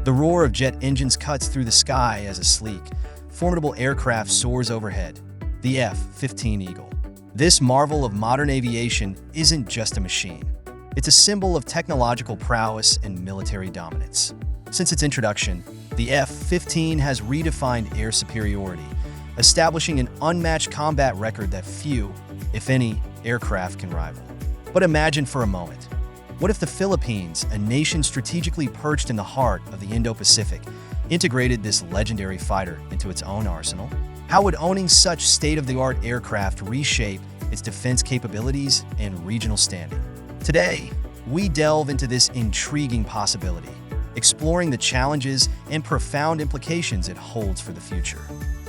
The roar of jet engines cuts through the sky as a sleek, formidable aircraft soars overhead, the F-15 Eagle. This marvel of modern aviation isn't just a machine. It's a symbol of technological prowess and military dominance. Since its introduction, the F-15 has redefined air superiority, establishing an unmatched combat record that few, if any, aircraft can rival. But imagine for a moment, what if the Philippines, a nation strategically perched in the heart of the Indo-Pacific, integrated this legendary fighter into its own arsenal? How would owning such state-of-the-art aircraft reshape its defense capabilities and regional standing? Today, we delve into this intriguing possibility, exploring the challenges and profound implications it holds for the future.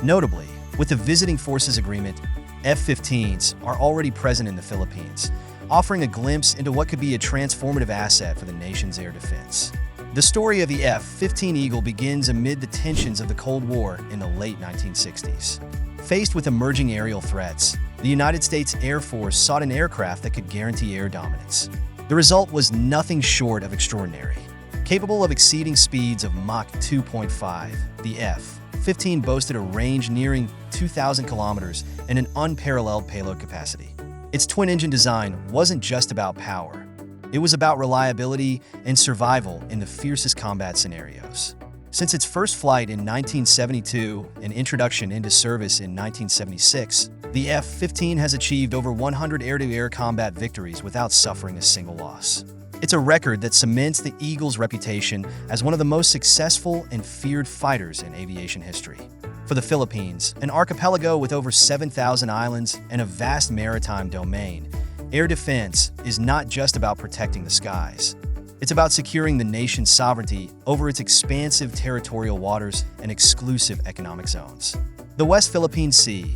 Notably, with the Visiting Forces Agreement, F-15s are already present in the Philippines, offering a glimpse into what could be a transformative asset for the nation's air defense. The story of the F-15 Eagle begins amid the tensions of the Cold War in the late 1960s. Faced with emerging aerial threats, the United States Air Force sought an aircraft that could guarantee air dominance. The result was nothing short of extraordinary. Capable of exceeding speeds of Mach 2.5, the F-15 boasted a range nearing 2,000 kilometers and an unparalleled payload capacity. Its twin-engine design wasn't just about power. It was about reliability and survival in the fiercest combat scenarios. Since its first flight in 1972 and introduction into service in 1976, the F-15 has achieved over 100 air-to-air combat victories without suffering a single loss. It's a record that cements the Eagle's reputation as one of the most successful and feared fighters in aviation history. For the Philippines, an archipelago with over 7,000 islands and a vast maritime domain, air defense is not just about protecting the skies. It's about securing the nation's sovereignty over its expansive territorial waters and exclusive economic zones. The West Philippine Sea,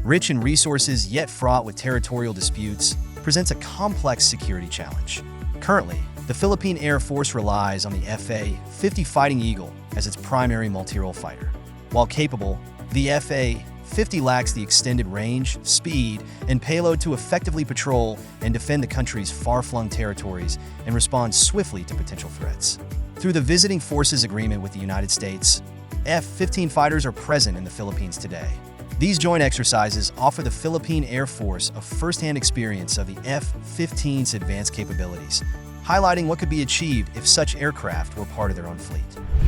rich in resources yet fraught with territorial disputes, presents a complex security challenge. Currently, the Philippine Air Force relies on the F-15 Fighting Eagle as its primary multi-role fighter. While capable, the F-15 lacks the extended range, speed, and payload to effectively patrol and defend the country's far-flung territories and respond swiftly to potential threats. Through the Visiting Forces Agreement with the United States, F-15 fighters are present in the Philippines today. These joint exercises offer the Philippine Air Force a first-hand experience of the F-15's advanced capabilities, highlighting what could be achieved if such aircraft were part of their own fleet.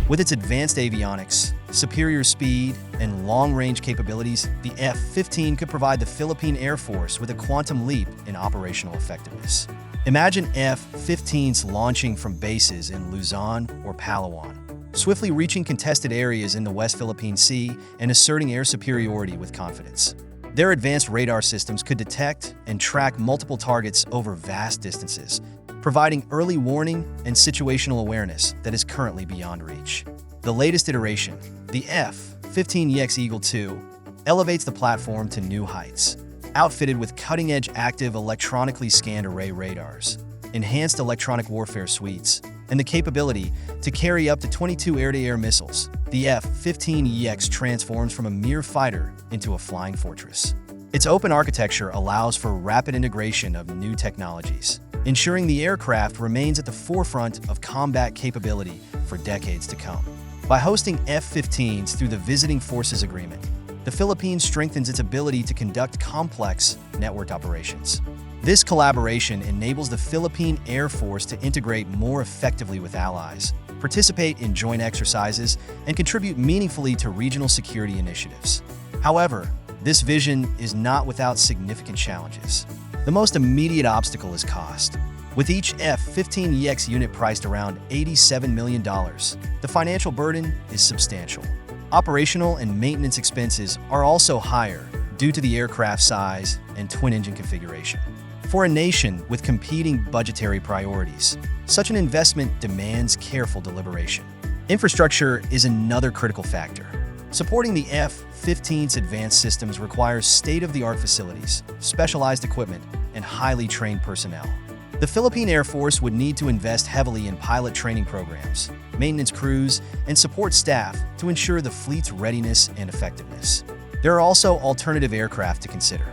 With its advanced avionics, superior speed, and long-range capabilities, the F-15 could provide the Philippine Air Force with a quantum leap in operational effectiveness. Imagine F-15s launching from bases in Luzon or Palawan, swiftly reaching contested areas in the West Philippine Sea and asserting air superiority with confidence. Their advanced radar systems could detect and track multiple targets over vast distances, providing early warning and situational awareness that is currently beyond reach. The latest iteration, the F-15EX Eagle II, elevates the platform to new heights. Outfitted with cutting-edge active electronically scanned array radars, enhanced electronic warfare suites, and the capability to carry up to 22 air-to-air missiles, the F-15EX transforms from a mere fighter into a flying fortress. Its open architecture allows for rapid integration of new technologies, ensuring the aircraft remains at the forefront of combat capability for decades to come. By hosting F-15s through the Visiting Forces Agreement, the Philippines strengthens its ability to conduct complex networked operations. This collaboration enables the Philippine Air Force to integrate more effectively with allies, participate in joint exercises, and contribute meaningfully to regional security initiatives. However, this vision is not without significant challenges. The most immediate obstacle is cost. With each F-15EX unit priced around $87 million, the financial burden is substantial. Operational and maintenance expenses are also higher due to the aircraft size and twin-engine configuration. For a nation with competing budgetary priorities, such an investment demands careful deliberation. Infrastructure is another critical factor. Supporting the F-15's advanced systems requires state-of-the-art facilities, specialized equipment, and highly trained personnel. The Philippine Air Force would need to invest heavily in pilot training programs, maintenance crews, and support staff to ensure the fleet's readiness and effectiveness. There are also alternative aircraft to consider.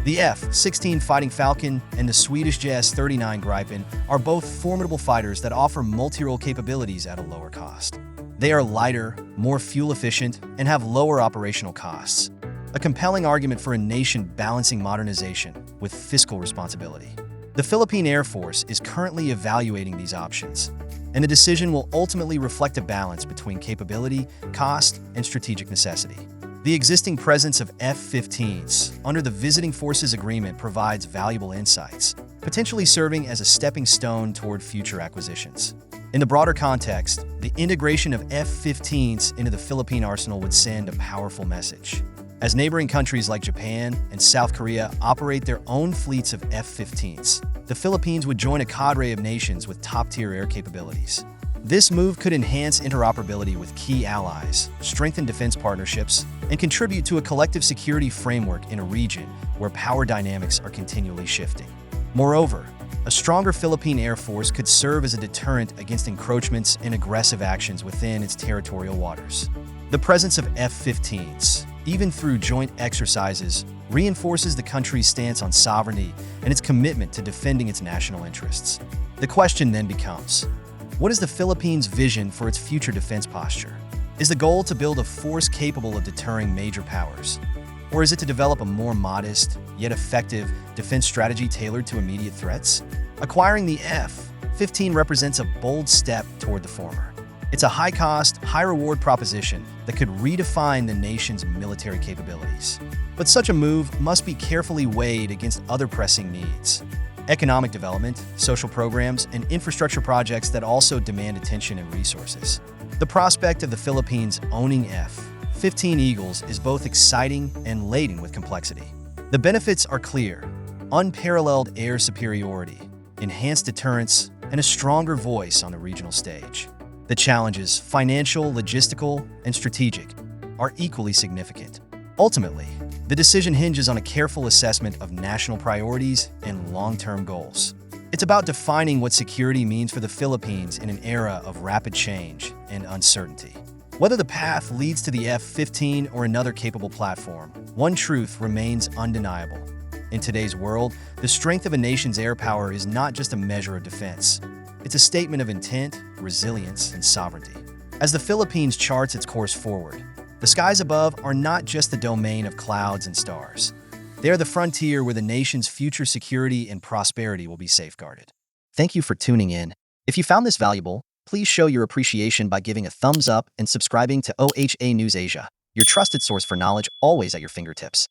The F-16 Fighting Falcon and the Swedish JS-39 Gripen are both formidable fighters that offer multi-role capabilities at a lower cost. They are lighter, more fuel-efficient, and have lower operational costs. A compelling argument for a nation balancing modernization with fiscal responsibility. The Philippine Air Force is currently evaluating these options, and the decision will ultimately reflect a balance between capability, cost, and strategic necessity. The existing presence of F-15s under the Visiting Forces Agreement provides valuable insights, potentially serving as a stepping stone toward future acquisitions. In the broader context, the integration of F-15s into the Philippine arsenal would send a powerful message. As neighboring countries like Japan and South Korea operate their own fleets of F-15s, the Philippines would join a cadre of nations with top-tier air capabilities. This move could enhance interoperability with key allies, strengthen defense partnerships, and contribute to a collective security framework in a region where power dynamics are continually shifting. Moreover, a stronger Philippine Air Force could serve as a deterrent against encroachments and aggressive actions within its territorial waters. The presence of F-15s, even through joint exercises, reinforces the country's stance on sovereignty and its commitment to defending its national interests. The question then becomes, what is the Philippines' vision for its future defense posture? Is the goal to build a force capable of deterring major powers? Or is it to develop a more modest, yet effective, defense strategy tailored to immediate threats? Acquiring the F-15 represents a bold step toward the former. It's a high-cost, high-reward proposition that could redefine the nation's military capabilities. But such a move must be carefully weighed against other pressing needs. Economic development, social programs, and infrastructure projects that also demand attention and resources. The prospect of the Philippines owning F-15 Eagles is both exciting and laden with complexity. The benefits are clear: unparalleled air superiority, enhanced deterrence, and a stronger voice on the regional stage. The challenges, financial, logistical, and strategic, are equally significant. Ultimately, the decision hinges on a careful assessment of national priorities and long-term goals. It's about defining what security means for the Philippines in an era of rapid change and uncertainty. Whether the path leads to the F-15 or another capable platform, one truth remains undeniable. In today's world, the strength of a nation's air power is not just a measure of defense. It's a statement of intent, resilience, and sovereignty. As the Philippines charts its course forward, the skies above are not just the domain of clouds and stars. They are the frontier where the nation's future security and prosperity will be safeguarded. Thank you for tuning in. If you found this valuable, please show your appreciation by giving a thumbs up and subscribing to OHA News Asia, your trusted source for knowledge always at your fingertips.